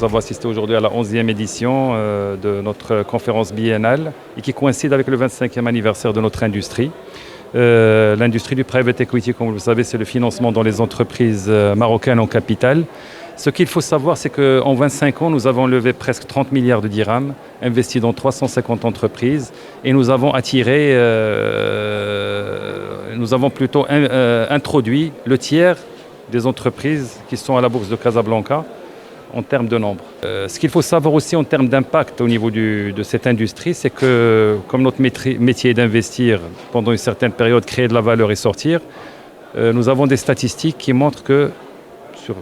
nous avons assisté aujourd'hui à la 11e édition de notre conférence biennale et qui coïncide avec le 25e anniversaire de notre industrie. L'industrie du private equity, comme vous le savez, c'est le financement dans les entreprises marocaines en capital. Ce qu'il faut savoir, c'est qu'en 25 ans, nous avons levé presque 30 milliards de dirhams, investi dans 350 entreprises et nous avons attiré, nous avons plutôt introduit le tiers des entreprises qui sont à la bourse de Casablanca en termes de nombre. Ce qu'il faut savoir aussi en termes d'impact au niveau de cette industrie, c'est que comme notre métier est d'investir pendant une certaine période, créer de la valeur et sortir, nous avons des statistiques qui montrent que sur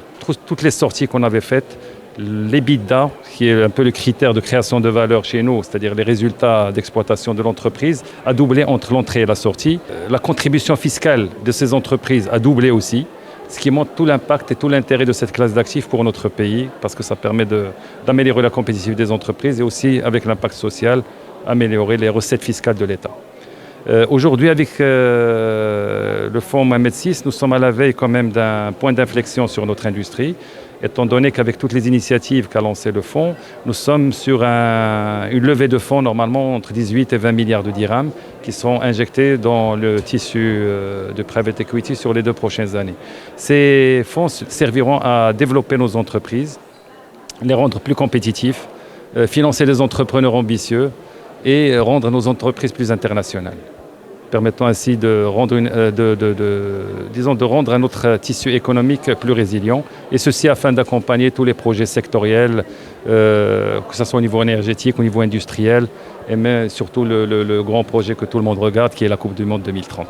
toutes les sorties qu'on avait faites, l'EBITDA, qui est un peu le critère de création de valeur chez nous, c'est-à-dire les résultats d'exploitation de l'entreprise, a doublé entre l'entrée et la sortie. La contribution fiscale de ces entreprises a doublé aussi, ce qui montre tout l'impact et tout l'intérêt de cette classe d'actifs pour notre pays, parce que ça permet d'améliorer la compétitivité des entreprises et aussi, avec l'impact social, améliorer les recettes fiscales de l'État. Aujourd'hui, avec le fonds Mohamed VI, nous sommes à la veille quand même d'un point d'inflexion sur notre industrie, étant donné qu'avec toutes les initiatives qu'a lancé le fonds, nous sommes sur une levée de fonds normalement entre 18 et 20 milliards de dirhams qui seront injectés dans le tissu de private equity sur les 2 prochaines années. Ces fonds serviront à développer nos entreprises, les rendre plus compétitifs, financer des entrepreneurs ambitieux et rendre nos entreprises plus internationales, permettant ainsi de rendre un autre tissu économique plus résilient, et ceci afin d'accompagner tous les projets sectoriels, que ce soit au niveau énergétique, au niveau industriel, et mais surtout le grand projet que tout le monde regarde, qui est la Coupe du Monde 2030.